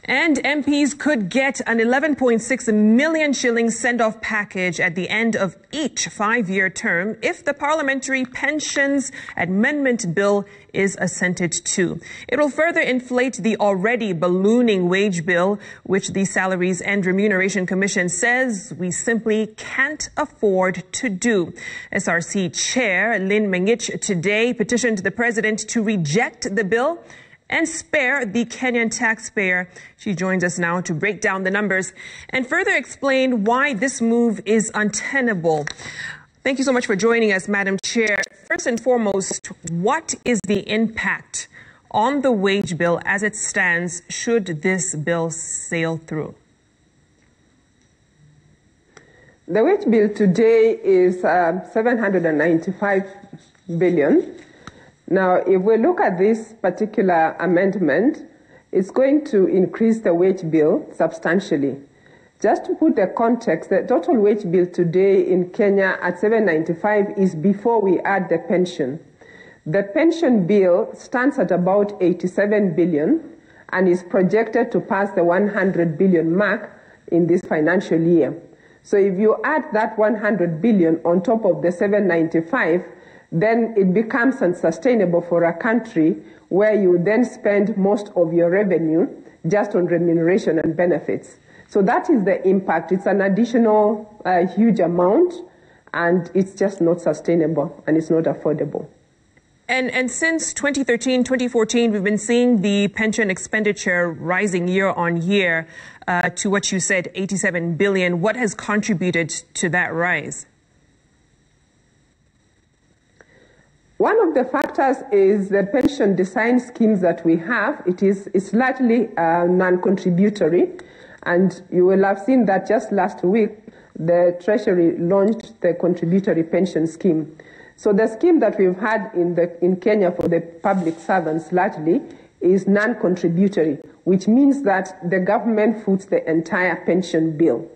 And MPs could get an 11.6 million shillings send-off package at the end of each 5-year term if the Parliamentary Pensions Amendment Bill is assented to. It will further inflate the already ballooning wage bill, which the Salaries and Remuneration Commission says we simply can't afford to do. SRC Chair Lynn Mengich today petitioned the President to reject the bill and spare the Kenyan taxpayer. She joins us now to break down the numbers and further explain why this move is untenable. Thank you so much for joining us, Madam Chair. First and foremost, what is the impact on the wage bill as it stands should this bill sail through? The wage bill today is 795 billion. Now, if we look at this particular amendment, it's going to increase the wage bill substantially. Just to put the context, the total wage bill today in Kenya at 795 is before we add the pension. The pension bill stands at about 87 billion and is projected to pass the 100 billion mark in this financial year. So if you add that 100 billion on top of the 795, then it becomes unsustainable for a country where you then spend most of your revenue just on remuneration and benefits. So that is the impact. It's an additional huge amount, and it's just not sustainable and it's not affordable. And since 2013, 2014, we've been seeing the pension expenditure rising year on year to what you said, 87 billion. What has contributed to that rise? One of the factors is the pension design schemes that we have. It's largely non-contributory, and you will have seen that just last week the Treasury launched the contributory pension scheme. So the scheme that we've had in Kenya for the public servants largely is non-contributory, which means that the government foots the entire pension bill.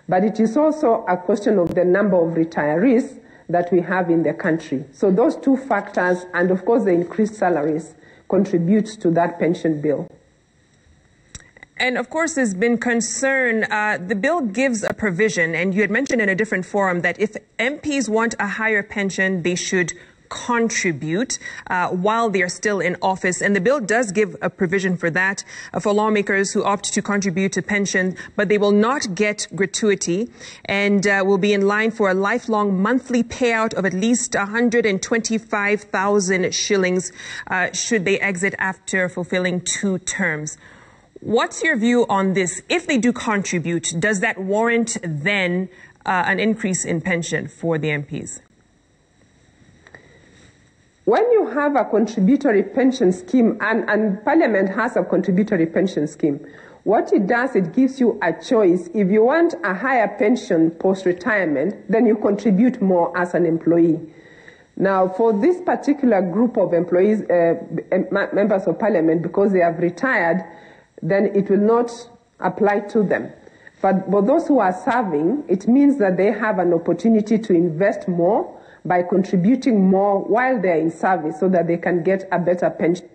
But it is also a question of the number of retirees that we have in the country. So those two factors, and of course the increased salaries, contribute to that pension bill. And of course, there's been concern. The bill gives a provision, and you had mentioned in a different forum that if MPs want a higher pension, they should contribute while they are still in office. And the bill does give a provision for that for lawmakers who opt to contribute to pension, but they will not get gratuity and will be in line for a lifelong monthly payout of at least 125,000 shillings should they exit after fulfilling 2 terms. What's your view on this? If they do contribute, does that warrant then an increase in pension for the MPs? When you have a contributory pension scheme, and Parliament has a contributory pension scheme, what it does, it gives you a choice. If you want a higher pension post-retirement, then you contribute more as an employee. Now, for this particular group of employees, members of Parliament, because they have retired, then it will not apply to them. But for those who are serving, it means that they have an opportunity to invest more by contributing more while they're in service so that they can get a better pension.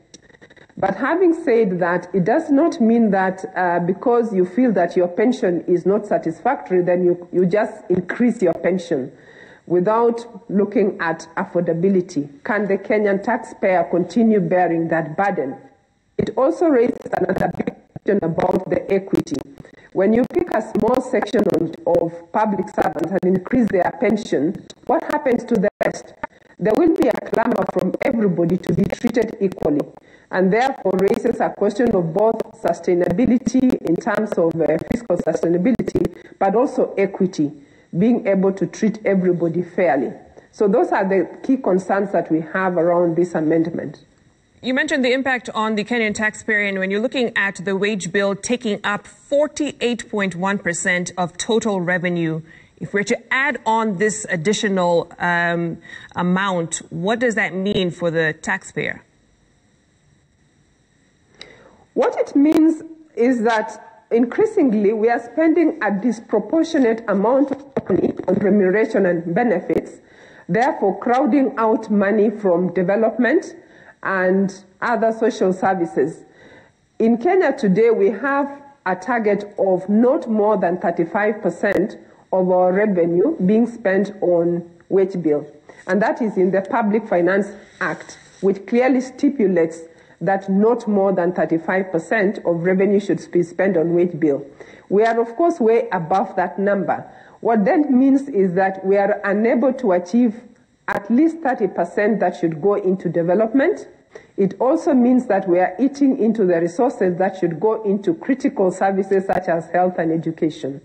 But having said that, it does not mean that because you feel that your pension is not satisfactory, then you just increase your pension without looking at affordability. Can the Kenyan taxpayer continue bearing that burden? It also raises another big question about the equity. When you pick a small section of public servants and increase their pension, what happens to the rest? There will be a clamor from everybody to be treated equally, and therefore raises a question of both sustainability in terms of fiscal sustainability, but also equity, being able to treat everybody fairly. So those are the key concerns that we have around this amendment. You mentioned the impact on the Kenyan taxpayer, and when you're looking at the wage bill taking up 48.1% of total revenue, if we're to add on this additional amount, what does that mean for the taxpayer? What it means is that increasingly we are spending a disproportionate amount of money on remuneration and benefits, therefore crowding out money from development and other social services. In Kenya today, we have a target of not more than 35% of our revenue being spent on wage bill. And that is in the Public Finance Act, which clearly stipulates that not more than 35% of revenue should be spent on wage bill. We are, of course, way above that number. What that means is that we are unable to achieve at least 30% that should go into development. It also means that we are eating into the resources that should go into critical services such as health and education.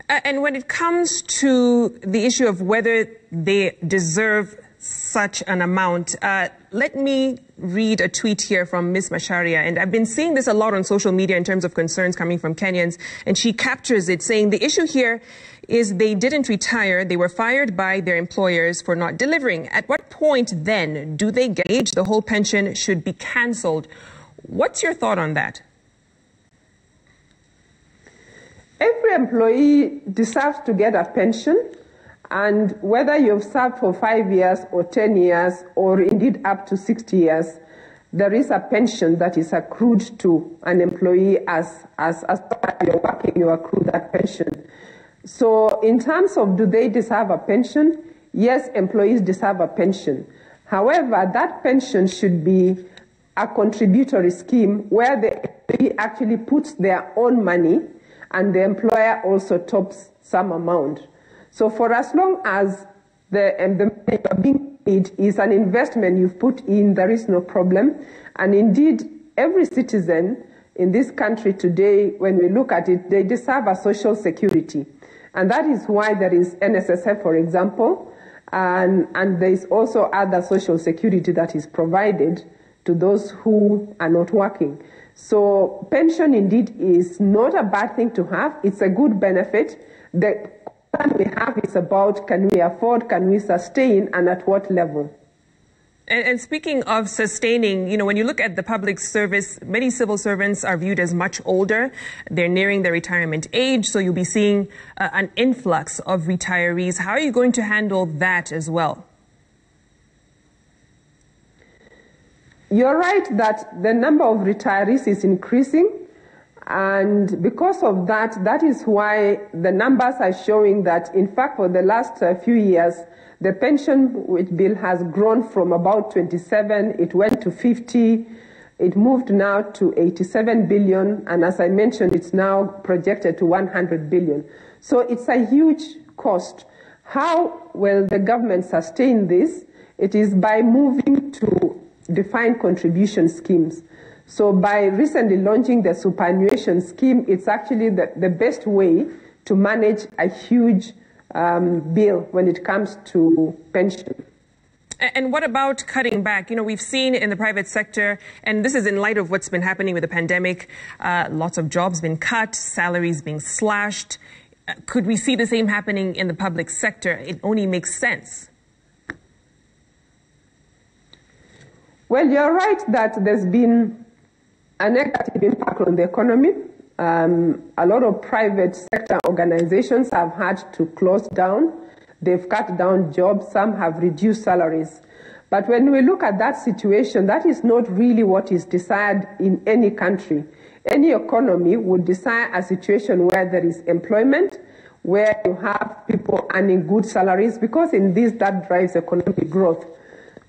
And when it comes to the issue of whether they deserve such an amount, let me read a tweet here from Ms. Macharia. And I've been seeing this a lot on social media in terms of concerns coming from Kenyans. And she captures it saying the issue here is they didn't retire. They were fired by their employers for not delivering. At what point then do they gauge the whole pension should be cancelled? What's your thought on that? Every employee deserves to get a pension, and whether you've served for 5 years or 10 years or indeed up to 60 years, there is a pension that is accrued to an employee as you're working, you accrue that pension. So in terms of do they deserve a pension, yes, employees deserve a pension. However, that pension should be a contributory scheme where the employee actually puts their own money and the employer also tops some amount. So for as long as the money you're being paid is an investment you've put in, there is no problem. And indeed, every citizen in this country today, when we look at it, they deserve a social security. And that is why there is NSSF, for example, and there is also other social security that is provided to those who are not working. So pension indeed is not a bad thing to have. It's a good benefit. The question we have is about, can we afford, can we sustain, and at what level? And speaking of sustaining, when you look at the public service, many civil servants are viewed as much older. They're nearing their retirement age, so you'll be seeing an influx of retirees. How are you going to handle that as well? You're right that the number of retirees is increasing, and because of that, that is why the numbers are showing that, in fact, for the last few years, the pension bill has grown from about 27, it went to 50, it moved now to 87 billion, and as I mentioned, it's now projected to 100 billion. So it's a huge cost. How will the government sustain this? It is by moving to defined contribution schemes. So by recently launching the superannuation scheme, it's actually the best way to manage a huge bill when it comes to pension. And what about cutting back? We've seen in the private sector, and this is in light of what's been happening with the pandemic, lots of jobs been cut, salaries being slashed. Could we see the same happening in the public sector? It only makes sense. Well, you're right that there's been a negative impact on the economy. A lot of private sector organizations have had to close down. They've cut down jobs. Some have reduced salaries. But when we look at that situation, that is not really what is desired in any country. Any economy would desire a situation where there is employment, where you have people earning good salaries, because in this, that drives economic growth.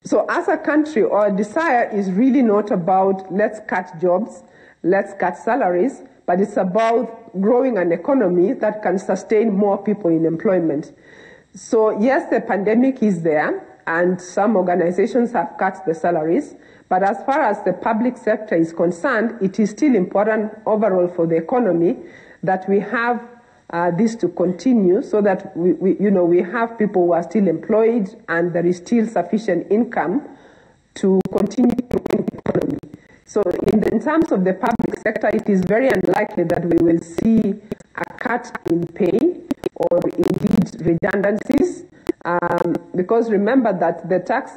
So as a country, our desire is really not about let's cut jobs, let's cut salaries, but it's about growing an economy that can sustain more people in employment. So yes, the pandemic is there, and some organizations have cut the salaries, but as far as the public sector is concerned, it is still important overall for the economy that we have this to continue, so that we have people who are still employed and there is still sufficient income to continue growing the economy. So in terms of the public sector, it is very unlikely that we will see a cut in pay or indeed redundancies, because remember that the tax,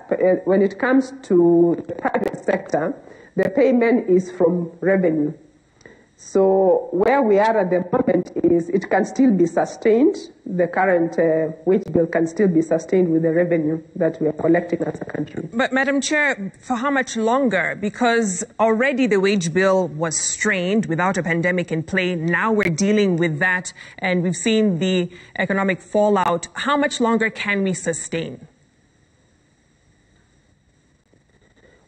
when it comes to the private sector, the payment is from revenue. So where we are at the moment is it can still be sustained. The current wage bill can still be sustained with the revenue that we are collecting as a country. But Madam Chair, for how much longer? Because already the wage bill was strained without a pandemic in play. Now we're dealing with that and we've seen the economic fallout. How much longer can we sustain?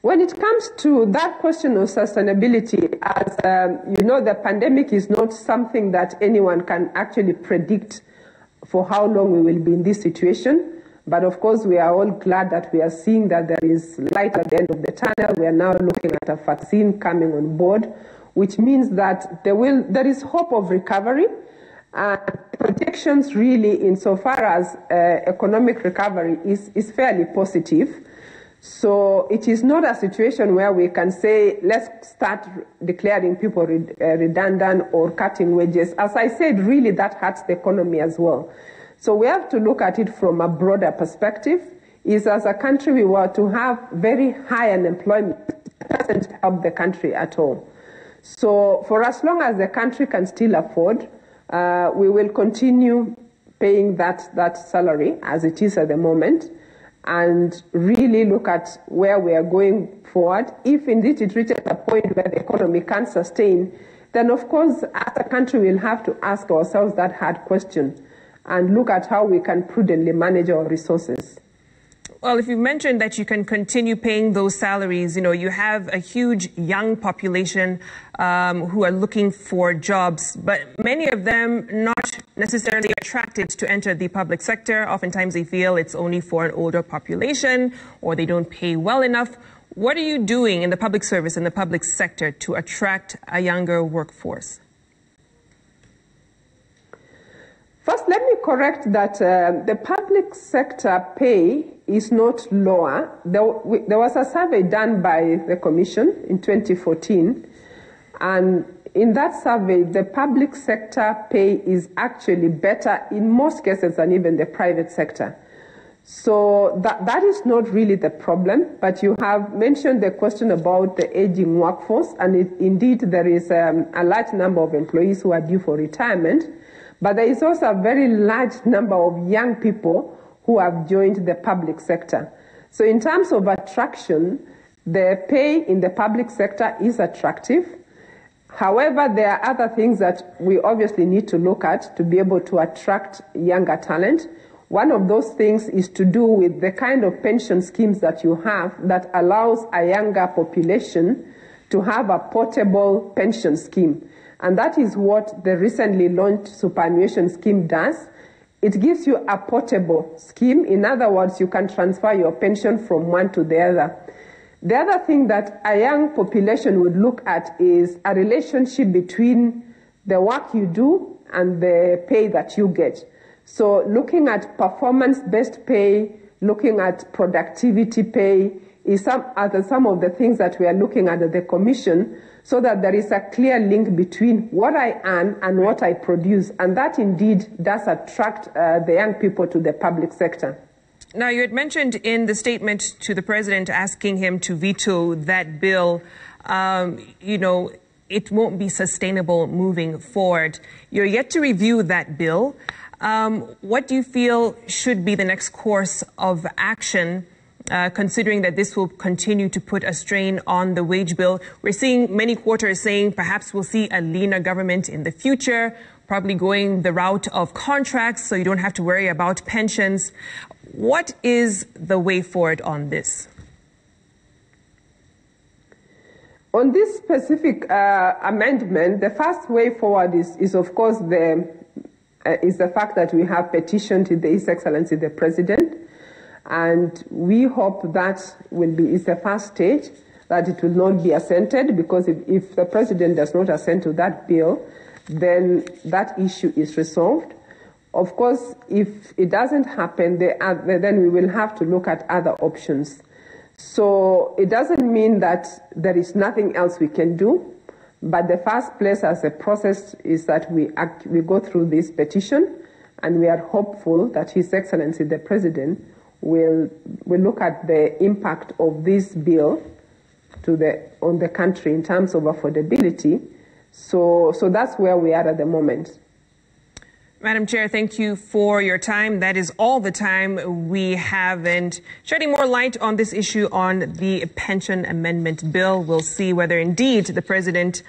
When it comes to that question of sustainability, as you know, the pandemic is not something that anyone can actually predict for how long we will be in this situation. But of course, we are all glad that we are seeing that there is light at the end of the tunnel. We are now looking at a vaccine coming on board, which means that there is hope of recovery. Projections really, insofar as economic recovery, is fairly positive. So it is not a situation where we can say, let's start declaring people redundant or cutting wages. As I said, really that hurts the economy as well. So we have to look at it from a broader perspective. Is as a country we were to have very high unemployment, it doesn't help the country at all. So for as long as the country can still afford, we will continue paying that salary as it is at the moment, and really look at where we are going forward. If indeed it reaches a point where the economy can't sustain, then of course, as a country, we'll have to ask ourselves that hard question and look at how we can prudently manage our resources. Well, if you mentioned that you can continue paying those salaries, you have a huge young population who are looking for jobs, but many of them not necessarily attracted to enter the public sector. Oftentimes they feel it's only for an older population or they don't pay well enough. What are you doing in the public service and the public sector to attract a younger workforce? First, let me correct that the public sector pay is not lower. There was a survey done by the Commission in 2014, and in that survey, the public sector pay is actually better in most cases than even the private sector. So that is not really the problem, but you have mentioned the question about the aging workforce, and indeed there is a large number of employees who are due for retirement. But there is also a very large number of young people who have joined the public sector. So in terms of attraction, the pay in the public sector is attractive. However, there are other things that we obviously need to look at to be able to attract younger talent. One of those things is to do with the kind of pension schemes that you have that allows a younger population to have a portable pension scheme. And that is what the recently launched superannuation scheme does. It gives you a portable scheme. In other words, you can transfer your pension from one to the other. The other thing that a young population would look at is a relationship between the work you do and the pay that you get. So looking at performance-based pay, looking at productivity pay is some of the things that we are looking at the Commission, so that there is a clear link between what I earn and what I produce. And that indeed does attract the young people to the public sector. Now, you had mentioned in the statement to the president asking him to veto that bill, it won't be sustainable moving forward. You're yet to review that bill. What do you feel should be the next course of action, considering that this will continue to put a strain on the wage bill? We're seeing many quarters saying perhaps we'll see a leaner government in the future, probably going the route of contracts so you don't have to worry about pensions. What is the way forward on this? On this specific amendment, the first way forward is of course the fact that we have petitioned His Excellency the President. And we hope that is the first stage, that it will not be assented, because if the President does not assent to that bill, then that issue is resolved. Of course, if it doesn't happen, then we will have to look at other options. So it doesn't mean that there is nothing else we can do, but the first place as a process is that we go through this petition, and we are hopeful that His Excellency the President will look at the impact of this bill on the country in terms of affordability, So that's where we are at the moment. Madam Chair, thank you for your time. That is all the time we have. And shedding more light on this issue on the pension amendment bill, we'll see whether indeed the president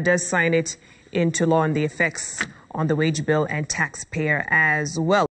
does sign it into law and the effects on the wage bill and taxpayer as well.